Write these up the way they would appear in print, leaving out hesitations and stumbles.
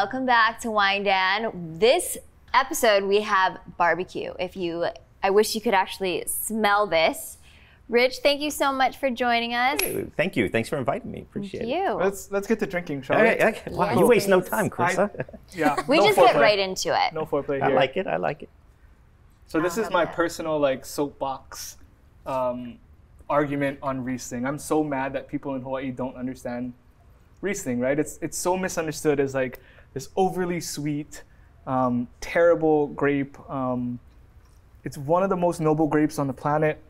welcome back to Wine Dan. This episode we have barbecue. I wish you could actually smell this. Rich, thank you so much for joining us. Hey, thank you. Thanks for inviting me. Appreciate it. Let's get to drinking, shall we? Wow, you waste no time, Chris. We just get right into it. No foreplay here. I like it. I like it. So this is my personal soapbox argument on Riesling. I'm so mad that people in Hawaii don't understand Riesling, right? It's so misunderstood as this overly sweet, terrible grape. It's one of the most noble grapes on the planet.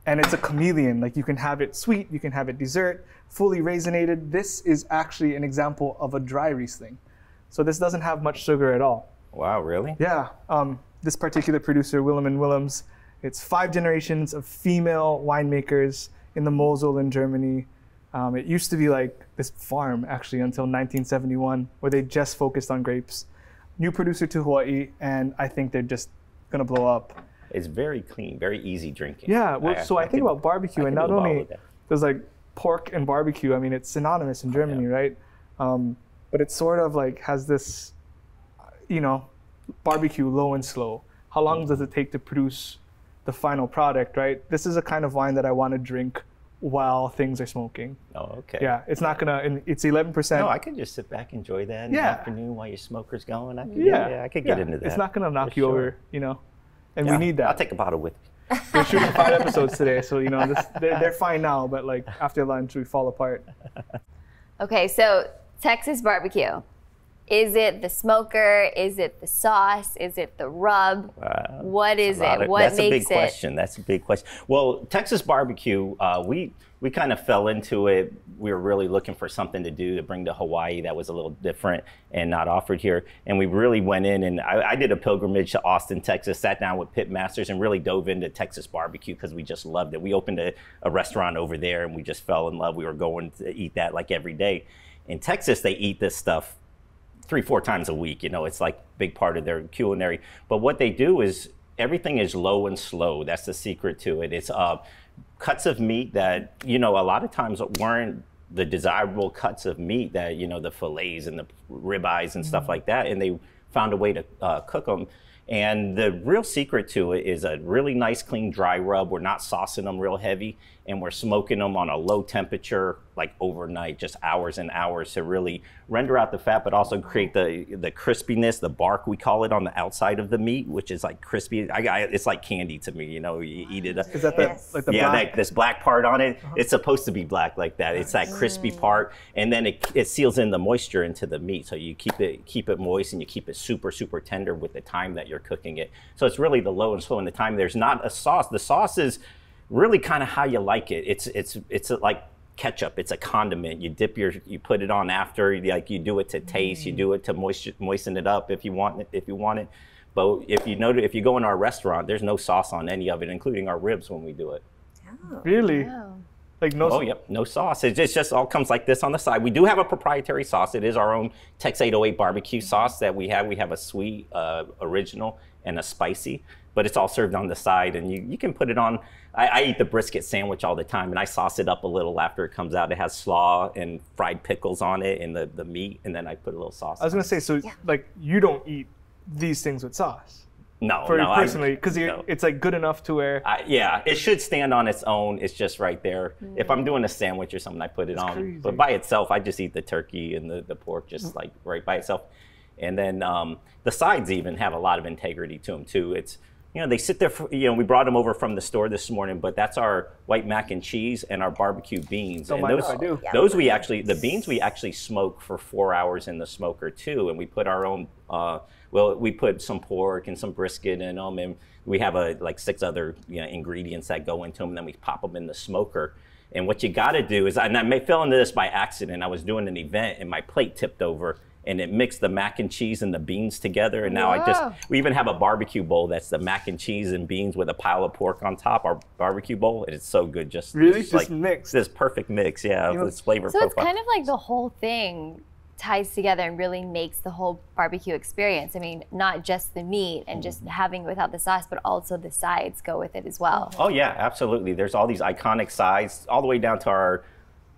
And it's a chameleon. You can have it sweet, you can have it dessert, fully raisinated. This is actually an example of a dry Riesling. So this doesn't have much sugar at all. Wow, really? Yeah. This particular producer, Willem & Willems, it's 5 generations of female winemakers in the Mosel in Germany. It used to be this farm, actually, until 1971, where they just focused on grapes. New producer to Hawaii, and I think they're just going to blow up. It's very clean, very easy drinking. Yeah, well, so I think about barbecue, and not only there's pork and barbecue. I mean, it's synonymous in Germany, right? But it sort of has this, barbecue low and slow. How long does it take to produce the final product, right? This is a kind of wine that I want to drink while things are smoking. Oh, okay. Yeah, it's not gonna. It's 11%. No, I could just sit back, enjoy that in the afternoon while your smoker's going. I could get into that. It's not gonna knock you over, And we need that. I'll take a bottle with me. We're shooting 5 episodes today, so they're fine now, but after lunch we fall apart. Okay, so Texas barbecue. Is it the smoker? Is it the sauce? Is it the rub? What is it? What That's makes a big question. That's a big question. Well, Texas barbecue, we kind of fell into it. We were really looking for something to do to bring to Hawaii that was a little different and not offered here. And we really went in, and I did a pilgrimage to Austin, Texas, sat down with pit masters and really dove into Texas barbecue because we just loved it. We opened a restaurant over there and we just fell in love. We were going to eat that every day. In Texas, they eat this stuff 3-4 times a week. It's a big part of their culinary. But what they do is everything is low and slow. That's the secret to it. It's cuts of meat that, a lot of times weren't the desirable cuts of meat that, the fillets and the ribeyes and stuff like that. And they found a way to cook them. And the real secret to it is a really nice, clean, dry rub. We're not saucing them real heavy, and we're smoking them on a low temperature, overnight, just hours and hours to really render out the fat, but also create the crispiness, the bark, we call it, on the outside of the meat, which is crispy. It's like candy to me, you eat it. Is that the black? This black part on it, it's supposed to be black like that. It's that crispy part, and then it seals in the moisture into the meat, so you keep it moist and you keep it super, super tender with the time that you're cooking it. So it's really the low and slow in the time. There's not a sauce. The sauce is really kind of how you like it. It's like ketchup. It's a condiment. You put it on after, you do it to taste. You do it to moisten it up if you want it. But if you go in our restaurant, there's no sauce on any of it, including our ribs when we do it. Oh, really? wow. No sauce. It just all comes like this on the side. We do have a proprietary sauce. It is our own TEX808 barbecue sauce that we have. We have a sweet, original, and a spicy, but it's all served on the side, and you can put it on. I eat the brisket sandwich all the time, and I sauce it up a little after it comes out. It has slaw and fried pickles on it and the meat, and then I put a little sauce on it. I was going to say, so you don't eat these things with sauce? No, personally, because it's good enough to where. It should stand on its own. It's just right there. If I'm doing a sandwich or something, I put it on. Crazy. But by itself, I just eat the turkey and the pork just right by itself. And then the sides even have a lot of integrity to them too. It's they sit there. We brought them over from the store this morning, but that's our white mac and cheese and our barbecue beans. Don't mind if I do. The beans we actually smoke for 4 hours in the smoker too, and we put our own. We put some pork and some brisket in them, and we have 6 other ingredients that go into them, and then we pop them in the smoker. And what you got to do is, and I fell into this by accident. I was doing an event, and my plate tipped over, and it mixed the mac and cheese and the beans together. And now we even have a barbecue bowl that's the mac and cheese and beans with a pile of pork on top, our barbecue bowl. And it's so good. Just mixed. This perfect mix, this flavor profile. So it's kind of like the whole thing ties together and really makes the whole barbecue experience. I mean, not just the meat and just having it without the sauce, but also the sides go with it as well. Oh yeah, absolutely. There's all these iconic sides, all the way down to our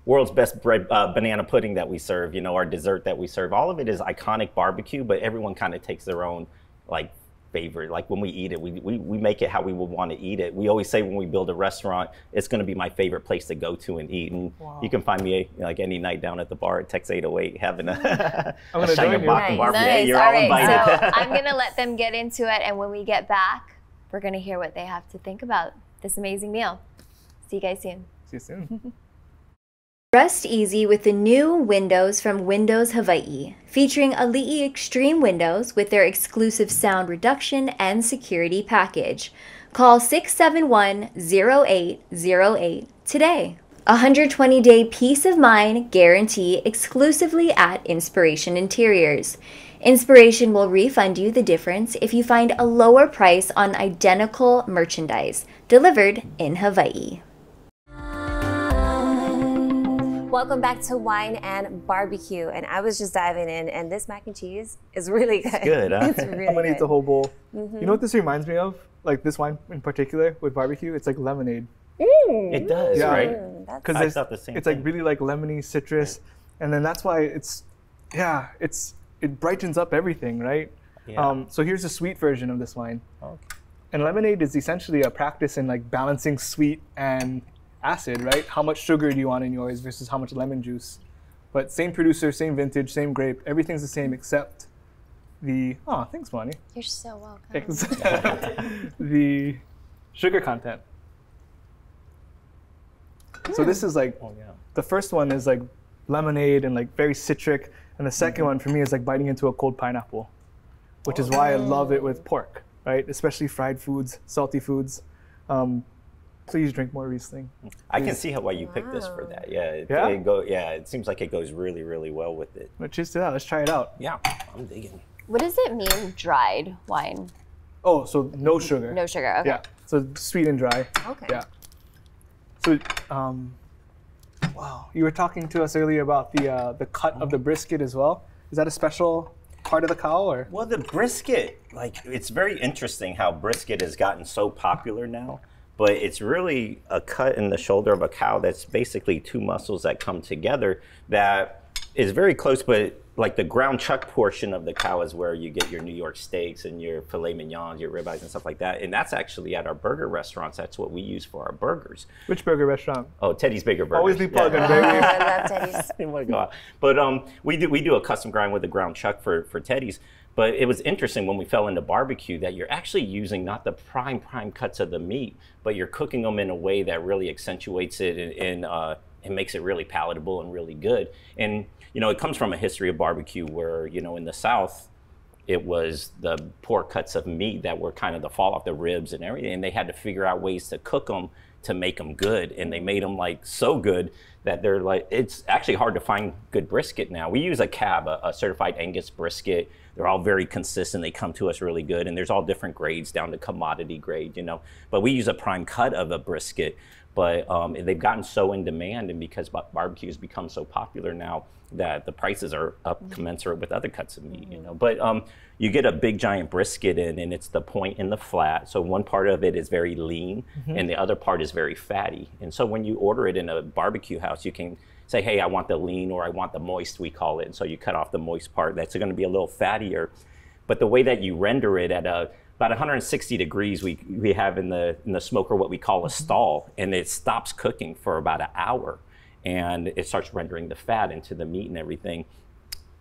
world's best bread, banana pudding that we serve, you know, our dessert that we serve. All of it is iconic barbecue, but everyone kind of takes their own like favorite. Like when we eat it, we make it how we would want to eat it. We always say when we build a restaurant, it's going to be my favorite place to go to and eat. And you can find me like any night down at the bar at TEX808 having a China barbecue. Nice. You're all invited. So I'm going to let them get into it. And when we get back, we're going to hear what they have to think about this amazing meal. See you guys soon. See you soon. Rest easy with the new windows from Windows Hawaii, featuring Ali'i Extreme windows with their exclusive sound reduction and security package. Call 671-0808 today. 120-day peace of mind guarantee exclusively at Inspiration Interiors. Inspiration will refund you the difference if you find a lower price on identical merchandise delivered in Hawaii. Welcome back to Wine and Barbecue, and I was just diving in, and this mac and cheese is really good. It's good, huh? It's really I'm gonna eat the whole bowl. Mm-hmm. You know what this reminds me of? Like this wine in particular with barbecue, it's like lemonade. It does, Yeah. right? Because I thought the same it's thing. like really like lemony citrus, and then that's why it brightens up everything, right? Yeah. So here's the sweet version of this wine. Okay. And lemonade is essentially a practice in like balancing sweet and acid, right? How much sugar do you want in yours versus how much lemon juice? But same producer, same vintage, same grape, everything's the same except the, thanks, Bonnie. You're so welcome. Except the sugar content. So this is like, the first one is like lemonade and like very citric, and the second one for me is like biting into a cold pineapple, which is why I love it with pork, right? Especially fried foods, salty foods. Please drink more Riesling. I can see why you picked this for that. Yeah, it seems like it goes really, really well with it. Well, cheers to that. Let's try it out. Yeah, I'm digging. What does it mean, dried wine? Oh, so no sugar. No sugar, okay. Yeah, so sweet and dry. Okay. Yeah. So, wow, you were talking to us earlier about the cut of the brisket as well. Is that a special part of the cow, or? Well, the brisket, like, it's very interesting how brisket has gotten so popular now. But it's really a cut in the shoulder of a cow that's basically two muscles that come together that is very close, but like the ground chuck portion of the cow is where you get your New York steaks and your filet mignons, your ribeyes and stuff like that. And that's actually at our burger restaurants. That's what we use for our burgers. Which burger restaurant? Oh, Teddy's Bigger Burgers. Always be plugging, baby. I love Teddy's. I didn't want to go out. But we do a custom grind with the ground chuck for Teddy's. But it was interesting when we fell into barbecue that you're actually using not the prime cuts of the meat, but you're cooking them in a way that really accentuates it and makes it really palatable and really good. And, you know, it comes from a history of barbecue where, you know, in the South, it was the poor cuts of meat that were kind of the fall off the ribs and everything. And they had to figure out ways to cook them to make them good. And they made them like so good that they're like, it's actually hard to find good brisket now. We use a cab, a certified Angus brisket. They're all very consistent. They come to us really good. And there's all different grades down to commodity grade, you know. But we use a prime cut of a brisket. But they've gotten so in demand, and because barbecue has become so popular now that the prices are up commensurate with other cuts of meat, you know. But you get a big giant brisket in, and it's the point and the flat. So one part of it is very lean, and the other part is very fatty. And so when you order it in a barbecue house, you can say, hey, I want the lean, or I want the moist, we call it. And so you cut off the moist part. That's going to be a little fattier. But the way that you render it at about 160 degrees, we have in the smoker what we call a stall, and it stops cooking for about an hour, and it starts rendering the fat into the meat and everything.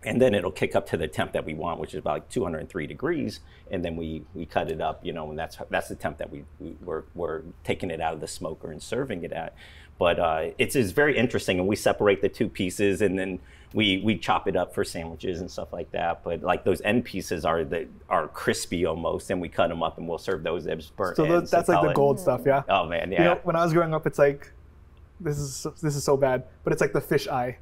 And then it'll kick up to the temp that we want, which is about like 203 degrees, and then we cut it up, you know, and that's the temp that we're taking it out of the smoker and serving it at. But it's very interesting, and we separate the two pieces, and then we chop it up for sandwiches and stuff like that. But like those end pieces are crispy almost, and we cut them up and we'll serve those as burnt ends. So that's like the gold stuff, yeah? Oh man, yeah. You know, when I was growing up, it's like, this is so bad, but it's like the fish eye.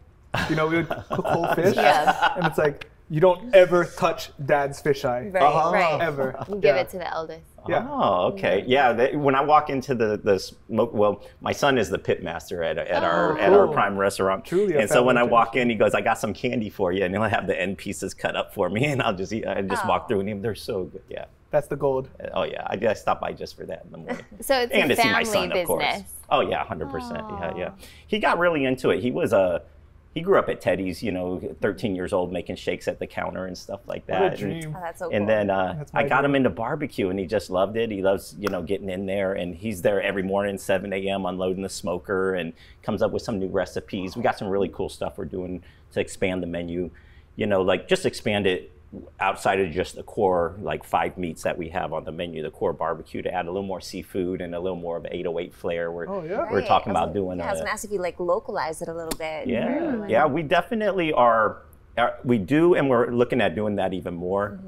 You know, we would cook whole fish, and it's like, you don't ever touch dad's fish eye. Right. Ever. You give it to the eldest. Yeah. Oh, okay. Yeah. When I walk into the smoke, well, my son is the pit master at our prime restaurant. Truly. And so when I walk in, he goes, "I got some candy for you," and he'll have the end pieces cut up for me, and I'll just eat. I just walk through, and they're so good. Yeah. That's the gold. Oh yeah, I stop by just for that in the morning. So it's and a to see my family son, of course. business. Oh yeah, 100%. Yeah. He got really into it. He grew up at Teddy's, 13 years old, making shakes at the counter and stuff like that. What a dream. Oh, that's so cool. And then I got him dream. into barbecue, and he just loved it. He loves, getting in there, and he's there every morning, 7 a.m., unloading the smoker, and comes up with some new recipes. We got some really cool stuff we're doing to expand the menu, just expand it outside of just the core, 5 meats that we have on the menu, the core barbecue, to add a little more seafood and a little more of 808 flair. We're talking about doing. Yeah, I was gonna ask if you localize it a little bit. Yeah, we definitely are. We do, and we're looking at doing that even more.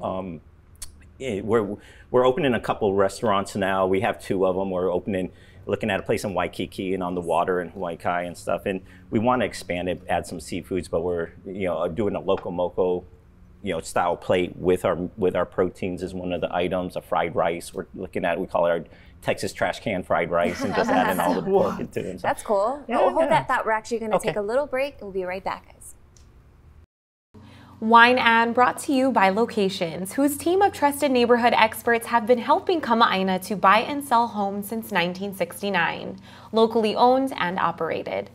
We're opening a couple restaurants now. We have 2 of them. We're looking at a place in Waikiki and on the water in Hawaii Kai and stuff. And we want to expand it, add some seafoods, but we're doing a loco moco style plate with our proteins is one of the items. A fried rice we're looking at. We call it our Texas trash can fried rice, and just adding all the pork into it. That's cool. Well, hold that thought. We're actually going to take a little break. We'll be right back, guys. Wine and brought to you by Locations, whose team of trusted neighborhood experts have been helping Kama'aina to buy and sell homes since 1969. Locally owned and operated.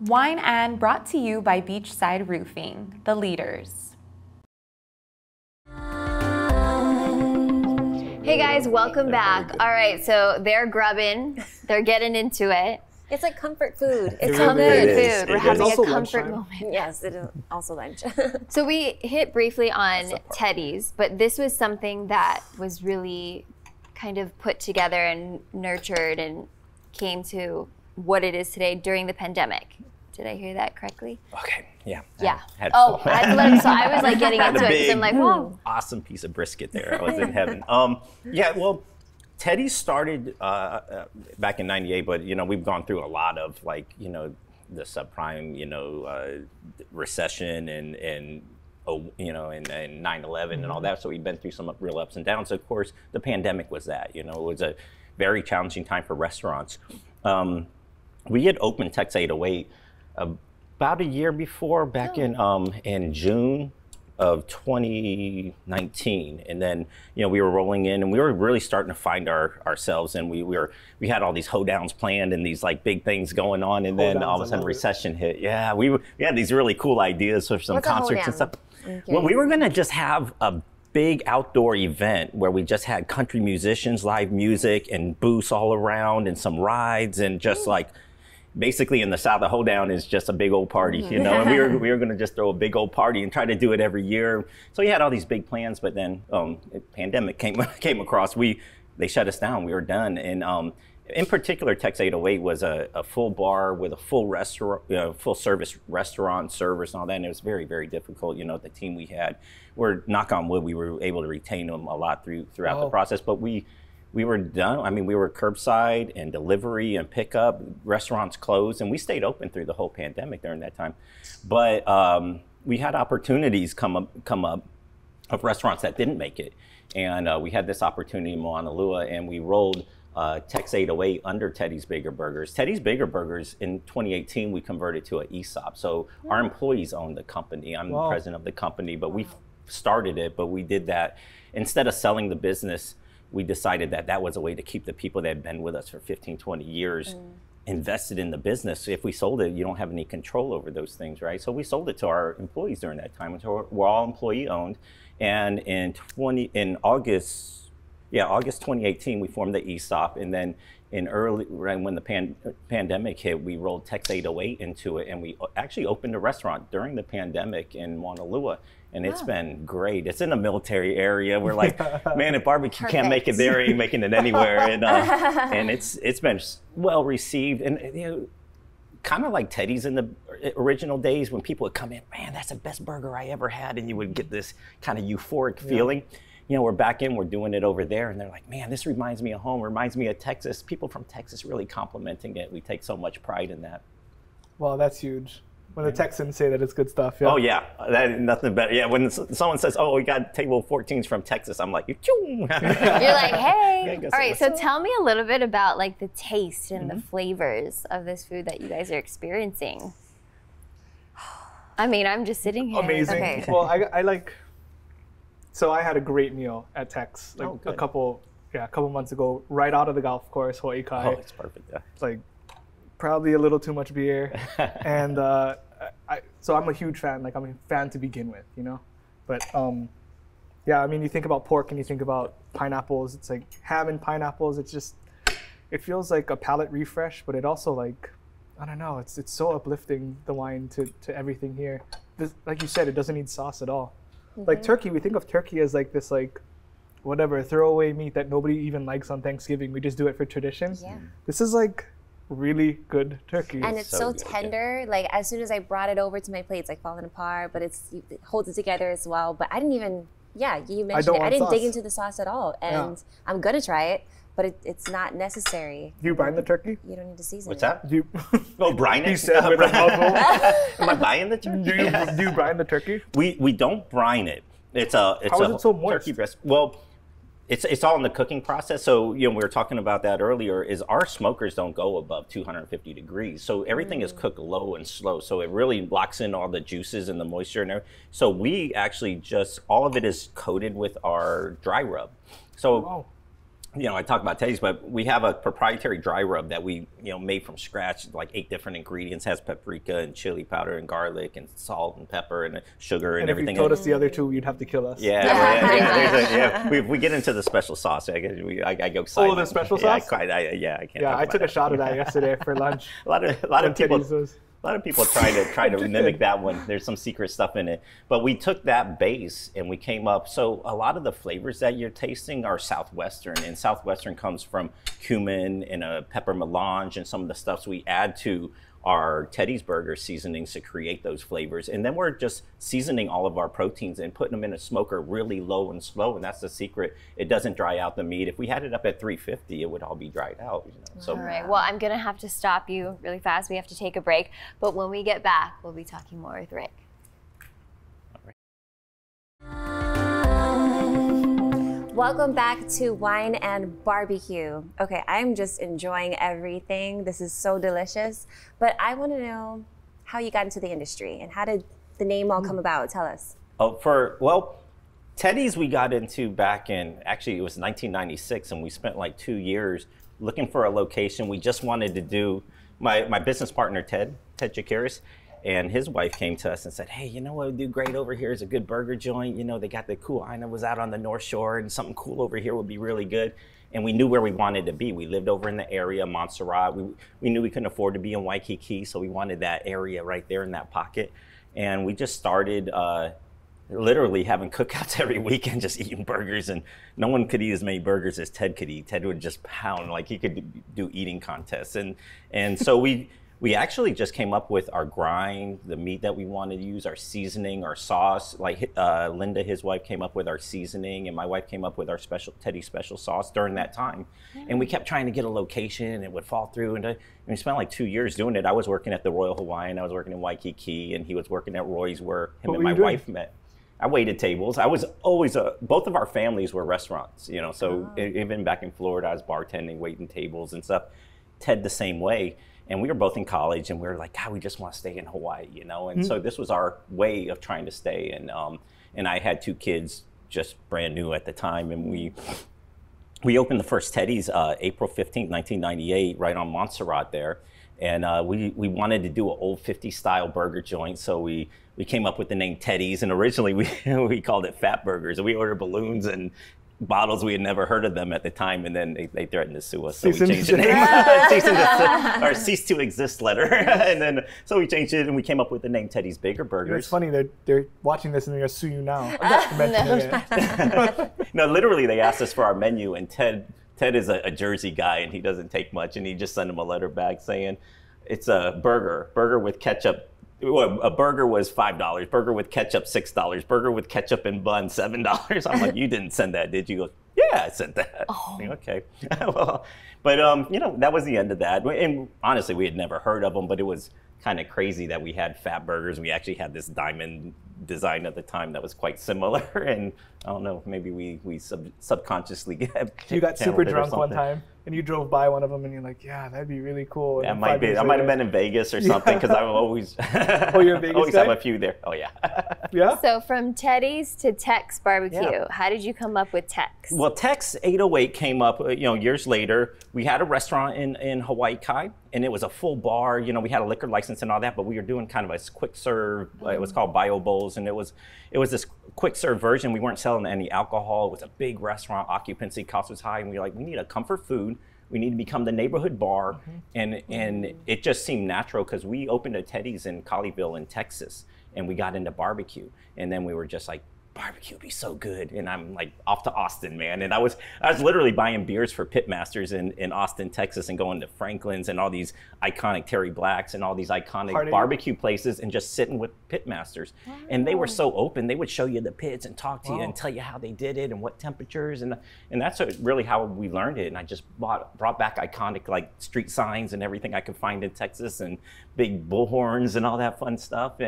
Wine and brought to you by Beachside Roofing, the leaders. Hey guys, welcome back. All right, so they're grubbing. They're getting into it. It's like comfort food. It's comfort food. We're having a comfort lunchtime. moment. Yes, it is also lunch. So we hit briefly on Teddy's, but this was something that was really kind of put together and nurtured and came to what it is today during the pandemic. Did I hear that correctly? Okay, yeah. Yeah. I had So I was getting into it because I'm like, whoa. Awesome piece of brisket there. I was in heaven. Teddy started back in '98, but we've gone through a lot of the subprime recession and 9/11 and all that. So we've been through some real ups and downs. Of course, the pandemic was that. It was a very challenging time for restaurants. We had opened TEX808 about a year before, back in June of 2019, and then we were rolling in, and we were really starting to find ourselves, and we had all these hoedowns planned and these big things going on, and then all of a sudden recession hit. Yeah, we had these really cool ideas for some concerts and stuff. Well, we were gonna just have a big outdoor event where we just had country musicians, live music, and booths all around, and some rides, and just basically in the South, the hoedown is just a big old party, and we were going to just throw a big old party and try to do it every year. So we had all these big plans, but then pandemic came across. They shut us down. We were done. And in particular, TEX808 was a full bar with a full restaurant, full service restaurant, servers and all that. And it was very, very difficult. The team we had, knock on wood, we were able to retain them a lot throughout the process, but we were done. I mean, we were curbside and delivery and pickup. Restaurants closed, and we stayed open through the whole pandemic during that time. But we had opportunities come up of restaurants that didn't make it, and we had this opportunity in Moanalua, and we rolled TEX808 under Teddy's Bigger Burgers. Teddy's Bigger Burgers in 2018 we converted to an ESOP, so our employees own the company. I'm the president of the company, but we started it. But we did that instead of selling the business. We decided that was a way to keep the people that had been with us for 15, 20 years invested in the business. If we sold it, you don't have any control over those things, right? So we sold it to our employees during that time. So we're all employee owned. And in August 2018, we formed the ESOP. And then when the pandemic hit, we rolled TEX808 into it, and we actually opened a restaurant during the pandemic in Moanalua. And it's been great. It's in a military area. We're like, man, if barbecue can't make it there, ain't making it anywhere. And it's been well received. And kind of like Teddy's in the original days when people would come in, man, that's the best burger I ever had, and you would get this kind of euphoric feeling. We're back in, we're doing it over there, and they're like, man, this reminds me of home, reminds me of Texas. People from Texas really complimenting it. We take so much pride in that. Well, that's huge. When the Texans say that it's good stuff. Yeah. Oh yeah, nothing better. Yeah, when someone says, "Oh, we got table 14s from Texas," I'm like, you're like, "Hey!" All right, so tell me a little bit about the taste and the flavors of this food that you guys are experiencing. I mean, I'm just sitting here. Amazing. Okay. Well, I like. So I had a great meal at Tex like a couple months ago, right out of the golf course, Hawaii Kai. Oh, it's perfect. Yeah. It's like probably a little too much beer, and so I'm a huge fan. Like I'm a fan to begin with, you know. But yeah, I mean, you think about pork and you think about pineapples. It's like ham and pineapples. It's just, it feels like a palate refresh, but it also like, I don't know. It's so uplifting, the wine to everything here. Like you said, it doesn't need sauce at all. Like turkey, we think of turkey as like this like whatever throwaway meat that nobody even likes on Thanksgiving. We just do it for tradition. Yeah. This is like really good turkey. And it's so tender. Yeah. Like as soon as I brought it over to my plate, it's like falling apart, but it holds it together as well. But I didn't even, you mentioned it. I didn't dig into the sauce at all. And I'm gonna try it, but it's not necessary. Do you brine the turkey? You don't need to season What's it. that? Do you, oh, brine it? You said with a mouthful. Am I buying the turkey? Do you brine the turkey? We don't brine it. How is it so moist? Turkey breast. Well, it's all in the cooking process. So we were talking about that earlier. Is our smokers don't go above 250 degrees, so everything is cooked low and slow. So it really locks in all the juices and the moisture and everything. So we actually all of it is coated with our dry rub. So. I talk about Teddy's, but we have a proprietary dry rub that we, made from scratch, like 8 different ingredients, has paprika and chili powder and garlic and salt and pepper and sugar and everything. If you told us the other 2, you'd have to kill us. Yeah. We get into the special sauce. I go silent. Oh, the special sauce? I can't. Yeah, I took a shot of that yesterday for lunch. A lot of people try to mimic that one. There's some secret stuff in it. But we took that base and we came up. So a lot of the flavors that you're tasting are Southwestern. And Southwestern comes from cumin and a pepper melange and some of the stuffs we add to our Teddy's burger seasonings to create those flavors. And then we're just seasoning all of our proteins and putting them in a smoker really low and slow. And that's the secret. It doesn't dry out the meat. If we had it up at 350, it would all be dried out. So, all right, well, I'm gonna have to stop you really fast. We have to take a break. But when we get back, we'll be talking more with Rick. Welcome back to Wine and Barbecue. Okay, I'm just enjoying everything. This is so delicious. But I want to know how you got into the industry and how did the name all come about? Tell us. Teddy's we got into back in, actually it was 1996, and we spent like 2 years looking for a location. We just wanted to do, my business partner, Ted Tsakiris, and his wife came to us and said, hey, you know what would do great over here is a good burger joint. They got the cool, Ina was out on the North Shore, and something cool over here would be really good. And we knew where we wanted to be. We lived over in the area, Montserrat. We knew we couldn't afford to be in Waikiki, so we wanted that area right there in that pocket. And we just started literally having cookouts every weekend, just eating burgers, and no one could eat as many burgers as Ted could eat. Ted would just pound, like he could do eating contests. And so we actually just came up with our grind, the meat that we wanted to use, our seasoning, our sauce. Like Linda, his wife, came up with our seasoning, and my wife came up with our Teddy special sauce during that time. And we kept trying to get a location, and it would fall through. And we spent like 2 years doing it. I was working at the Royal Hawaiian, I was working in Waikiki, and he was working at Roy's, where him and my wife met. I waited tables. I was always both of our families were restaurants, so even back in Florida, I was bartending, waiting tables and stuff. Ted the same way. And we were both in college, and we were like, God, we just want to stay in Hawaii, And so this was our way of trying to stay. And I had 2 kids, just brand new at the time, and we opened the first Teddy's April 15th, 1998, right on Montserrat there. And we wanted to do an old 50s style burger joint, so we came up with the name Teddy's. And originally we called it Fat Burgers. And we ordered balloons and bottles. We had never heard of them at the time, and then they threatened to sue us, so we changed the name. Our cease to exist letter. And then so we changed it, and we came up with the name Teddy's Bigger Burgers. It's funny, they're watching this and they're gonna sue you now. No, literally they asked us for our menu, and Ted is a Jersey guy, and he doesn't take much, and he just sent him a letter back saying it's a burger with ketchup. Well, a burger was $5. Burger with ketchup, $6. Burger with ketchup and bun, $7. I'm like, you didn't send that, did you? He goes, yeah, I sent that. Oh. Okay. Well, but that was the end of that. And honestly, we had never heard of them, but it was kind of crazy that we had Fat Burgers. We actually had this diamond design at the time that was quite similar. And I don't know, maybe we subconsciously you got super drunk one time. and you drove by one of them and you're like, yeah, that'd be really cool. That might be. I might have been in Vegas or something because I always. Oh, you're in Vegas. Always have a few there. Oh yeah. Yeah. So from Teddy's to Tex Barbecue, Yeah. how did you come up with Tex? Well, TEX808 came up, years later. We had a restaurant in Hawaii Kai, and it was a full bar. We had a liquor license and all that, but we were doing kind of a quick serve. It was called Bio Bowls, and it was this quick serve version. We weren't selling any alcohol. It was a big restaurant. Occupancy cost was high, and we were like, we need a comfort food. We need to become the neighborhood bar, and it just seemed natural because we opened a Teddy's in Colleyville in Texas, and we got into barbecue, and then we were just like, barbecue would be so good, and I'm like off to Austin, man. And I was literally buying beers for Pitmasters in Austin, Texas, and going to Franklin's and all these iconic Terry Blacks and all these iconic barbecue places, and just sitting with Pitmasters. Wow. And they were so open; they would show you the pits and talk to you and tell you how they did it and what temperatures, and that's really how we learned it. And I just brought back iconic like street signs and everything I could find in Texas, and big bullhorns and all that fun stuff.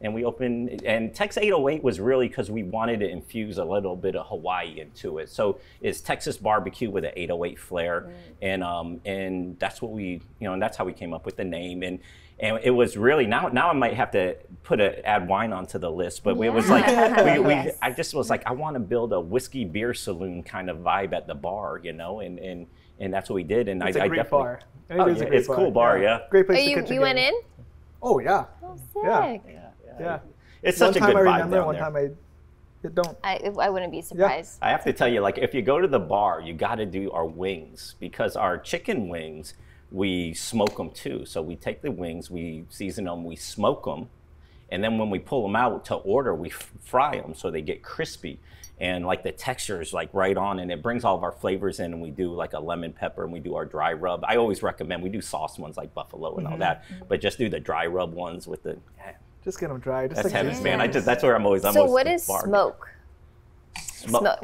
And we opened, and TEX808 was really because we wanted to infuse a little bit of Hawaii into it. So it's Texas barbecue with an 808 flair, and that's what we, and that's how we came up with the name. And it was really now I might have to add wine onto the list, but it was like I just was like, I want to build a whiskey beer saloon kind of vibe at the bar, and that's what we did. And it's I a great definitely, bar. It's a cool bar, yeah. Great place to catch You went in? Oh yeah. Oh, sick. Yeah. It's such a good vibe down there. One time I don't. I wouldn't be surprised. I have to tell you, like, if you go to the bar, you got to do our wings, because our chicken wings, we smoke them too. So we take the wings, we season them, we smoke them, and then when we pull them out to order, we fry them so they get crispy. And like the texture is like right on, and it brings all of our flavors in, and we do like a lemon pepper, and we do our dry rub. I always recommend, we do sauce ones like buffalo and all that, but just do the dry rub ones with the... Just get them dry. Just that's like heavy, man. That's where I'm always. So what is smoke? Smoke.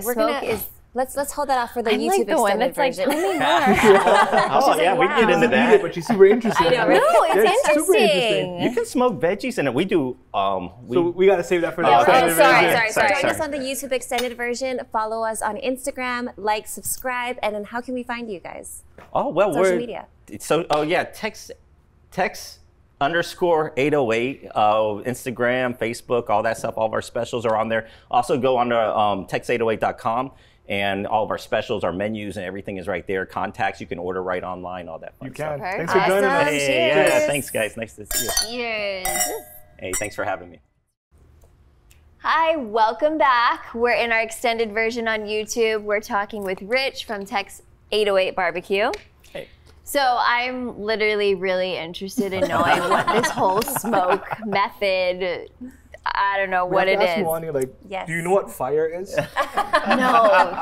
Let's hold that off for the I'm YouTube like the one that's like, version. tell me more. Oh yeah, we can get into that. But she's super interested. I know, right? No, it's super interesting. You can smoke veggies in it. We do. So we got to save that for the Sorry. Join us on the YouTube extended version. Follow us on Instagram, like, subscribe, and then how can we find you guys? Oh well, social media. TEX808 Instagram, Facebook, all that stuff. All of our specials are on there. Also go on to TEX808.com, and all of our specials, our menus, and everything is right there. Contacts, you can order right online, all that fun stuff. Thanks for joining us. Hey, yeah, thanks guys. Nice to see you. Cheers. Hey, thanks for having me. Hi, welcome back. We're in our extended version on YouTube. We're talking with Rich from TEX808 Barbecue. Hey. So I'm literally really interested in knowing what this whole smoke method, I don't know what it is. Moani, like, Yes. do you know what fire is? No,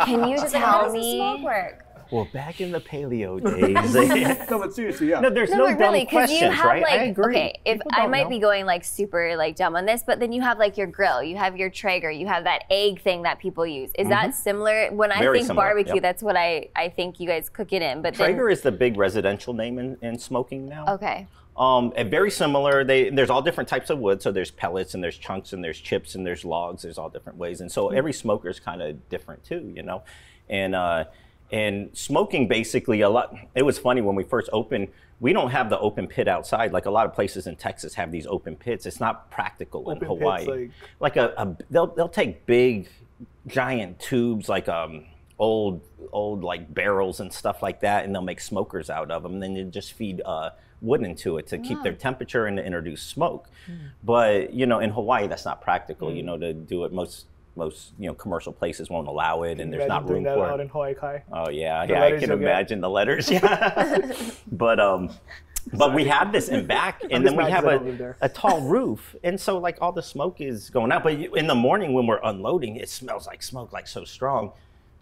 can you How tell does the smoke me? work? Well, back in the paleo days. No, but seriously, yeah. No, there's No, no but really, dumb because you questions, have right? I like, agree. okay, if People I don't might know. be going like super like dumb on this, but then you have like your grill, you have your Traeger, you have that egg thing that people use. Is that similar? When I Very think similar, barbecue, yep. that's what I think you guys cook it in. But Traeger is the big residential name in smoking now. then, okay. And very similar. There's all different types of wood. So there's pellets and there's chunks and there's chips and there's logs. There's all different ways. And so every smoker is kind of different too, you know. And smoking basically a lot. It was funny when we first opened. We don't have the open pit outside. Like a lot of places in Texas have these open pits. It's not practical in Hawaii. Pits, like they'll take big, giant tubes like old like barrels and stuff like that, and they'll make smokers out of them. And then you just feed wood into it to keep their temperature and to introduce smoke. But you know, in Hawaii, that's not practical. You know, to do it, most commercial places won't allow it, and there's not room that for out it. in Hawaii Kai. Oh yeah, The I letters can you'll get. imagine the letters. Yeah, but we have this in back, and then we just have mad 'cause I don't live there. a tall roof, and so like all the smoke is going out. But in the morning when we're unloading, it smells like smoke, like so strong.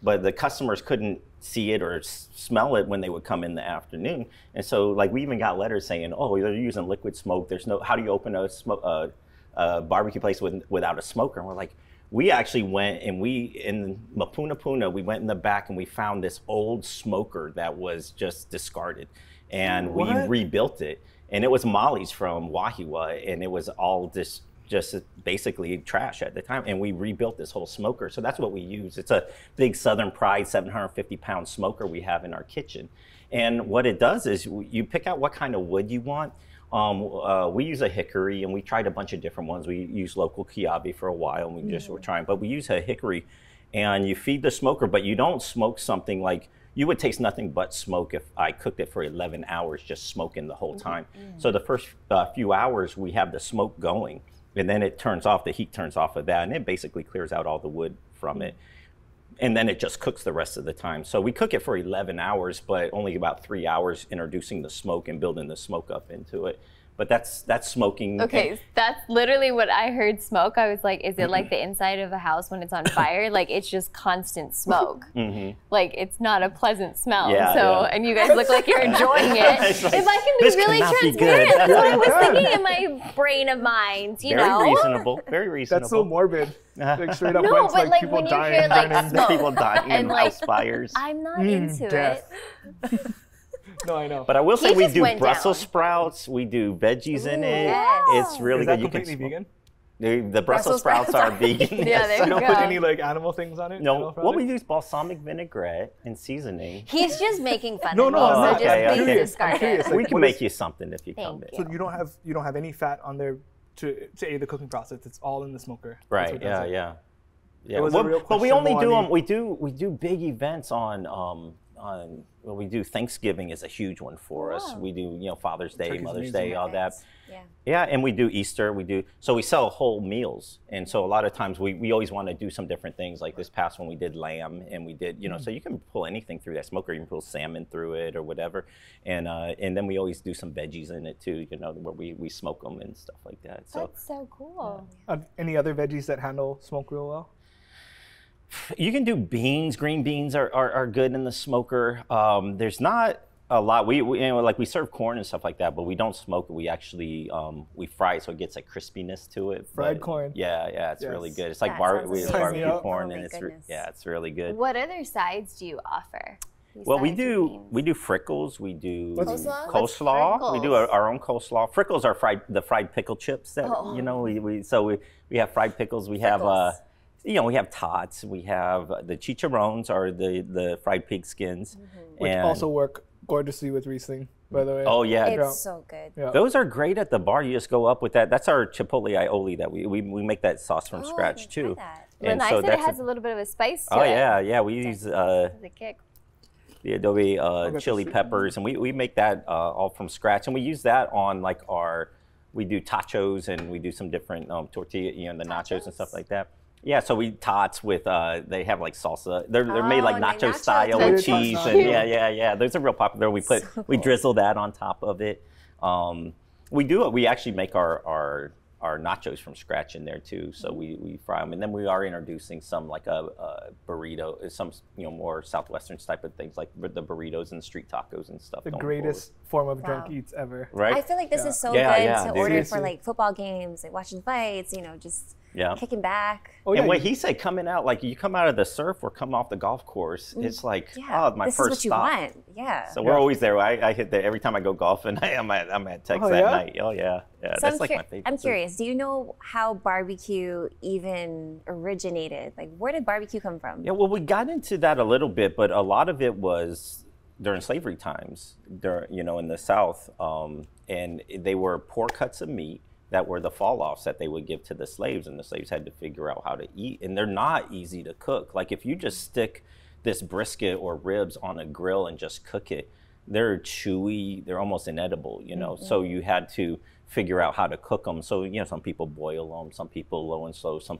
But the customers couldn't see it or smell it when they would come in the afternoon. And so like we even got letters saying, oh, they're using liquid smoke. There's no, how do you open a barbecue place without a smoker? And we're like, we actually went and in Moanalua, we went in the back and we found this old smoker that was just discarded. And we rebuilt it. And it was Molly's from Wahiwa, and it was all this just basically trash at the time, and we rebuilt this whole smoker. So that's what we use. It's a big Southern Pride 750-pound smoker we have in our kitchen. And what it does is you pick out what kind of wood you want. We use a hickory, and we tried a bunch of different ones. We used local kiabi for a while, and we just were trying, but we use a hickory, and you feed the smoker, but you don't smoke something like, you would taste nothing but smoke if I cooked it for 11 hours, just smoking the whole time. So the first few hours, we have the smoke going, and then it turns off, the heat turns off of that, and it basically clears out all the wood from it. And then it just cooks the rest of the time. So we cook it for 11 hours, but only about 3 hours introducing the smoke and building the smoke up into it. But that's smoking. Okay, that's literally what I heard smoke. I was like, is it like the inside of a house when it's on fire? Like, it's just constant smoke. Like, it's not a pleasant smell. And you guys look like you're enjoying it. Like, if I can be really transparent, that's what I was thinking in my brain of mind, you know? Very reasonable, very reasonable. That's so morbid. Like straight up No, went but like people when you dying, hear like burning. smoke People dying and in like house fires. I'm not into death. it. No, I know. But I will say He we just do went Brussels down. sprouts, we do veggies in it. yes. It's really Is that good. You can completely vegan? The Brussels sprouts are vegan. Yeah, there You you don't go. put any like animal things on it? No, Animal what we products? do is balsamic vinaigrette and seasoning. He's just making fun No, of no, me, I'm so not. just Okay, please okay. discard I'm curious, it. like, We can what make is- you something if you come Thank in. So you don't have any fat on there to aid the cooking process. It's all in the smoker. That's Right, what does it. yeah. It was a real But we question, only do Moani. we do big events on well, we do Thanksgiving is a huge one for us. We do, Father's Day, Turkey's Mother's amazing. Day, all that. Yeah. Yeah, and we do Easter, so we sell whole meals. And so a lot of times we always want to do some different things. Like this past one we did lamb, and we did, so you can pull anything through that smoker. You can pull salmon through it or whatever. And then we always do some veggies in it too, where we smoke them and stuff like that. So That's so cool. Any other veggies that handle smoke real well? you can do beans. Green beans are good in the smoker. There's not a lot. We like we serve corn and stuff like that, but we don't smoke it. We actually we fry it so it gets a crispiness to it. Fried But corn. Yeah, it's really good. It's like That sounds we amazing. barbecue Sign me up. corn, Oh and my it's goodness. it's really good. What other sides do you offer? Well, we besides your do beans? frickles. We do What's- Coleslaw? coleslaw. What's We do frickles? our own coleslaw. Frickles are the fried pickle chips that we have fried pickles. We have we have tots. We have the chicharrones, are the fried pig skins, Which and also work gorgeously with Riesling, by the way. oh yeah, It's so good. Yeah. those are great at the bar. You just go up with that. That's our chipotle aioli that we make that sauce from Oh, I scratch didn't too. try that. And When I so said it that's has a little bit of a spice to oh it. yeah, we use The kick. the adobe that's chili sweet. peppers, and we make that all from scratch, and we use that on like we do tachos, and we do some different tortilla, the nachos and stuff like that. Yeah, so we tots with they have like salsa. They're made like Oh, nacho nacho style tots. with cheese, and yeah. Those are real popular. We we cool. drizzle that on top of it. We actually make our nachos from scratch in there too. So we fry them, and then we are introducing some like a burrito, some more southwestern type of things like the burritos and street tacos and stuff. The going greatest form of Wow. drunk eats ever. forward. I Right? feel like this is so Yeah, good yeah, to dude. order Seriously. for like football games, like watching fights, just Yeah. kicking back. Oh yeah, And what he said, coming out, like you come out of the surf or come off the golf course, it's like, Yeah, my this first is what you stop. want. Yeah. So we're always there. I hit there every time I go golfing. I'm at Tex Oh, that yeah? night. Oh yeah, So that's like my favorite. I'm food. curious. Do you know how barbecue even originated? Like, where did barbecue come from? Yeah, well, we got into that a little bit, but a lot of it was during slavery times, in the South, and they were poor cuts of meat that were the fall-offs that they would give to the slaves, and the slaves had to figure out how to eat, and they're not easy to cook. Like if you just stick this brisket or ribs on a grill and just cook it, they're chewy, they're almost inedible, So you had to figure out how to cook them. So, some people boil them, some people low and slow, some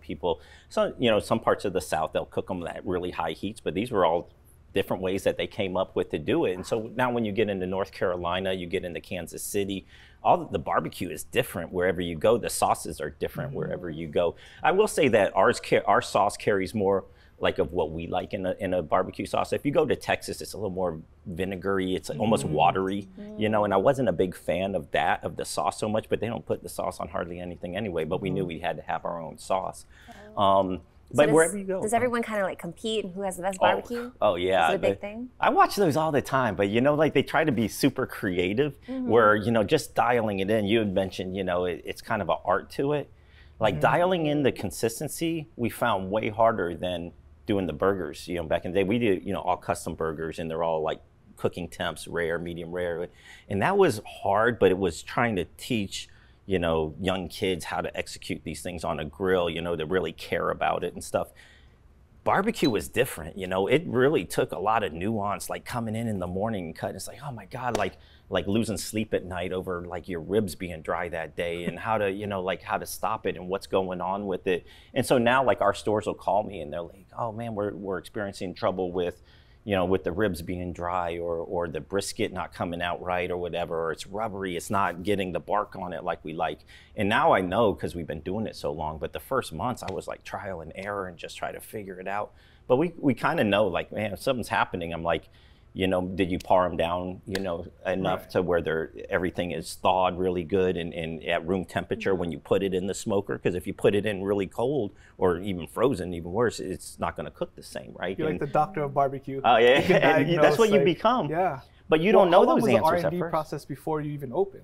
parts of the South, they'll cook them at really high heats, but these were all different ways that they came up with to do it. And so now when you get into North Carolina, you get into Kansas City, all the barbecue is different wherever you go. The sauces are different wherever you go. I will say that our sauce carries more like of what we like in a barbecue sauce. If you go to Texas, it's a little more vinegary. It's almost watery, and I wasn't a big fan of the sauce so much, but they don't put the sauce on hardly anything anyway, but we knew we had to have our own sauce. But wherever you go. Does everyone kind of like compete and who has the best barbecue? Oh yeah. Is it a big thing? I watch those all the time, but like they try to be super creative where, just dialing it in. You had mentioned, it's kind of an art to it. Like dialing in the consistency, we found way harder than doing the burgers. You know, back in the day, we did, you know, all custom burgers, and they're all like cooking temps, rare, medium rare. And that was hard, but it was trying to teach, you know, young kids how to execute these things on a grill, you know, to really care about it and stuff. Barbecue was different, you know, it really took a lot of nuance, like coming in the morning and cutting. It's like, oh my God, like losing sleep at night over like your ribs being dry that day, and how to, you know, like how to stop it and what's going on with it. And so now like our stores will call me and they're like, oh man, we're experiencing trouble with, you know, with the ribs being dry, or the brisket not coming out right, or whatever, or it's rubbery, it's not getting the bark on it like we like. And now I know, because we've been doing it so long, but the first months I was like trial and error and just try to figure it out. But we kind of know, like, man, if something's happening, I'm like, you know, did you par them down, you know, enough to where everything is thawed really good and at room temperature when you put it in the smoker? Because if you put it in really cold or even frozen, even worse, it's not going to cook the same, right? You're like the doctor of barbecue. Oh, yeah. That's what you become. Yeah. But you don't know those answers at first. How long was the R&D process before you even opened?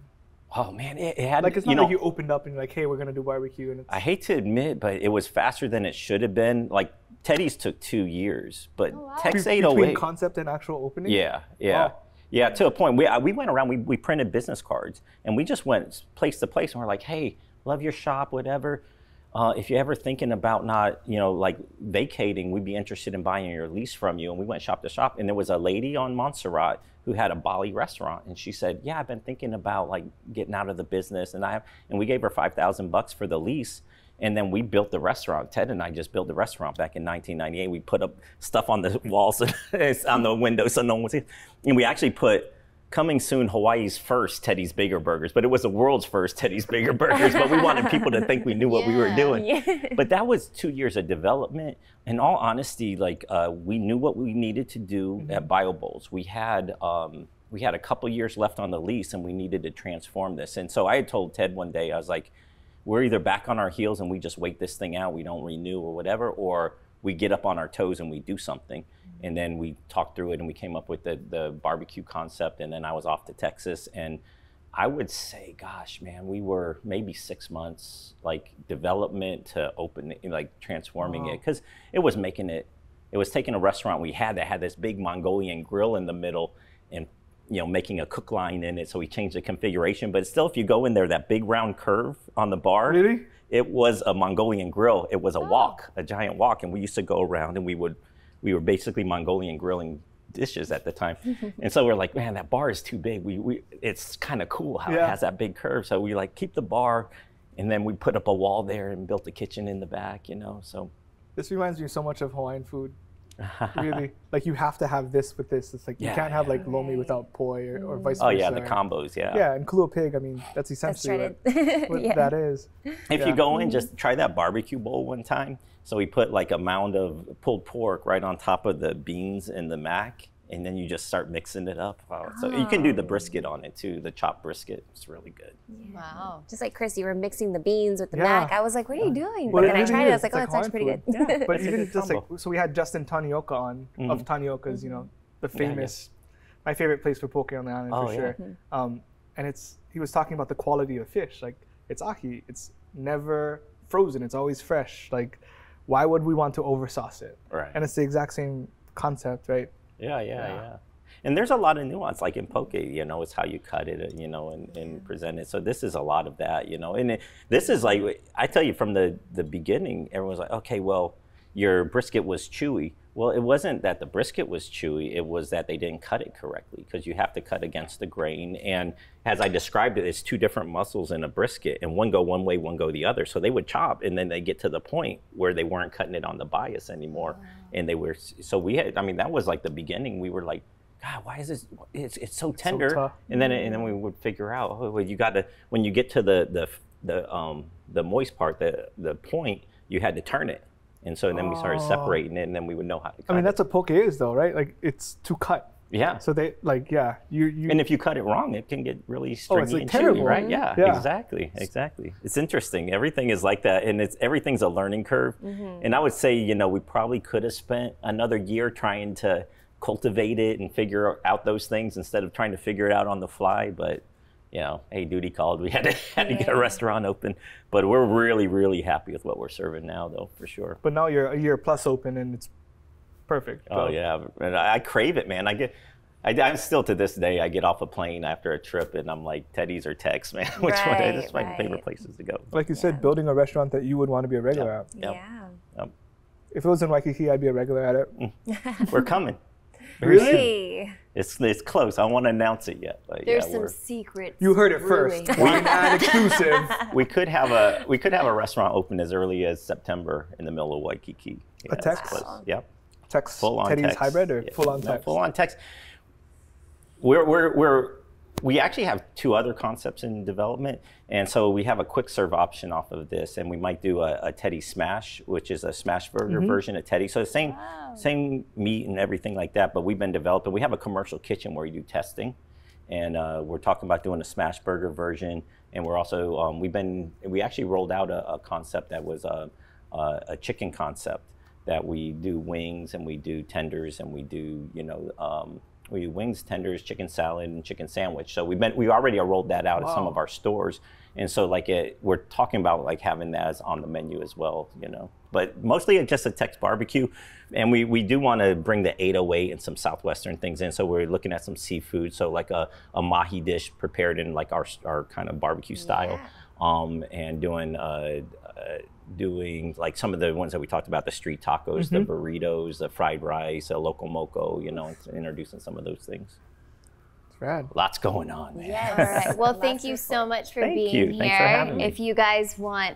Oh, man, it had... Like, it's not like you opened up and you're like, hey, we're going to do barbecue. And I hate to admit, but it was faster than it should have been. Like, Teddy's took 2 years, but TEX808... Between concept and actual opening? Yeah. Yeah, to a point. We went around, we printed business cards, and we just went place to place, and we're like, hey, love your shop, whatever. If you're ever thinking about not, you know, like vacating, we'd be interested in buying your lease from you. And we went shop to shop, and there was a lady on Montserrat who had a Bali restaurant, and she said, yeah, I've been thinking about like getting out of the business, and we gave her $5,000 for the lease. And then we built the restaurant. Ted and I just built the restaurant back in 1998. We put up stuff on the walls, on the windows, so no one would see it. And we actually put, coming soon, Hawaii's first Teddy's Bigger Burgers. But it was the world's first Teddy's Bigger Burgers. But we wanted people to think we knew what we were doing. Yeah. But that was 2 years of development. In all honesty, like we knew what we needed to do at Bio Bowls. We had a couple years left on the lease, and we needed to transform this. And so I had told Ted one day, I was like, we're either back on our heels and we just wait this thing out, we don't renew or whatever, or we get up on our toes and we do something. And then we talked through it and we came up with the barbecue concept, and then I was off to Texas. And I would say, gosh, man, we were maybe 6 months, like development to open, like transforming it. Because it was taking a restaurant we had that had this big Mongolian grill in the middle and, you know, making a cook line in it, so we changed the configuration. But still, if you go in there, that big round curve on the bar, really? It was a Mongolian grill. It was a wok, a giant wok, and we used to go around and we were basically Mongolian grilling dishes at the time. And so we're like, man, that bar is too big. It's kind of cool how it has that big curve. So we like keep the bar, and then we put up a wall there and built a kitchen in the back, you know. So this reminds me so much of Hawaiian food. Really, like you have to have this with this. It's like you can't have like lomi without poi or vice versa. Oh yeah, the combos, Yeah, and Kahlua pig. I mean, that's essentially what that is. If you go in, just try that barbecue bowl one time. So we put like a mound of pulled pork right on top of the beans and the mac, and then you just start mixing it up. Wow. So you can do the brisket on it too, the chopped brisket. It's really good. Yeah. Wow. Just like Chris, you were mixing the beans with the mac. I was like, what are you doing? But then I tried it, I was like, oh, it's actually pretty good. Yeah, but even just like, so we had Justin Tanioka on, of Tanioka's, you know, the famous, my favorite place for poke on the island for sure. And he was talking about the quality of fish. Like, it's ahi, it's never frozen, it's always fresh. Like, why would we want to oversauce it? Right. And it's the exact same concept, right? Yeah. And there's a lot of nuance, like in poke, you know, it's how you cut it, you know, and present it. So this is a lot of that, you know. And this is like, I tell you from the beginning, everyone's like, okay, well, your brisket was chewy. Well, it wasn't that the brisket was chewy, it was that they didn't cut it correctly, because you have to cut against the grain. And as I described it, it's two different muscles in a brisket, and one go one way, one go the other. So they would chop, and then they get to the point where they weren't cutting it on the bias anymore. And they were, so we had, I mean, that was like the beginning. We were like, God, why is this, it's so tender. So and then we would figure out, oh, well, you got to, when you get to the moist part, the point, you had to turn it. And so then we started separating it, and then we would know how to cut it. I mean, that's what poke is, though, right? Like, it's to cut. Yeah. So they, like, you and if you cut it wrong, it can get really stringy it's like and terrible, chewy, right? Yeah, exactly. It's interesting. Everything is like that, and everything's a learning curve. And I would say, you know, we probably could have spent another year trying to cultivate it and figure out those things instead of trying to figure it out on the fly. But you know, hey, duty called. We had to get a restaurant open. But we're really, really happy with what we're serving now, though, for sure. But now you're a year plus open, and it's perfect. Oh, yeah. And I crave it, man. I'm still, to this day, I get off a plane after a trip, and I'm like, Teddy's or Tex, man. Which one? That's my favorite places to go. Like you said, building a restaurant that you would want to be a regular at. Yeah. If it was in Waikiki, I'd be a regular at it. We're coming. Really? It's close. I don't want to announce it yet. But There's some secrets. You heard it first. Wine and exclusive. We could have a restaurant open as early as September in the middle of Waikiki. A Tex? Yep. Tex, full on Teddy's Tex. hybrid or full on Tex? Full on Tex. We actually have 2 other concepts in development, and so we have a quick serve option off of this, and we might do a Teddy Smash, which is a smash burger version of Teddy. So the same meat and everything like that, but we've been developing. We have a commercial kitchen where we do testing, and we're talking about doing a smash burger version, and we're also we actually rolled out a concept that was a chicken concept that we do wings and we do tenders and we do we do wings, tenders, chicken salad, and chicken sandwich. So we already rolled that out at some of our stores, and so we're talking about like having that as on the menu as well, you know. But mostly just a Tex barbecue, and we do want to bring the 808 and some southwestern things in. So we're looking at some seafood, so like a mahi dish prepared in like our kind of barbecue style, and doing like some of the ones that we talked about, the street tacos, the burritos, the fried rice, a local moco, you know, introducing some of those things. It's rad. Lots going on, man. Yes. All right. Well, thank you so much for being here. Thanks for having me. If you guys want,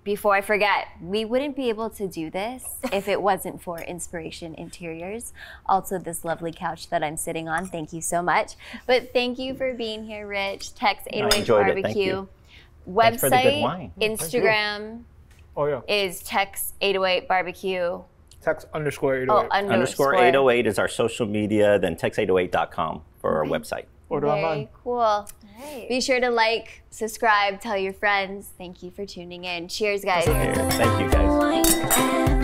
before I forget, we wouldn't be able to do this if it wasn't for Inspiration Interiors. Also, this lovely couch that I'm sitting on. Thank you so much. But thank you for being here, Rich. TEX808 BBQ. Website, Instagram is TEX808 BBQ. Tex_808. Oh, _808 is our social media, then TEX808.com for our website. Order online. Very cool. Right. Be sure to like, subscribe, tell your friends. Thank you for tuning in. Cheers, guys. Thank you, guys.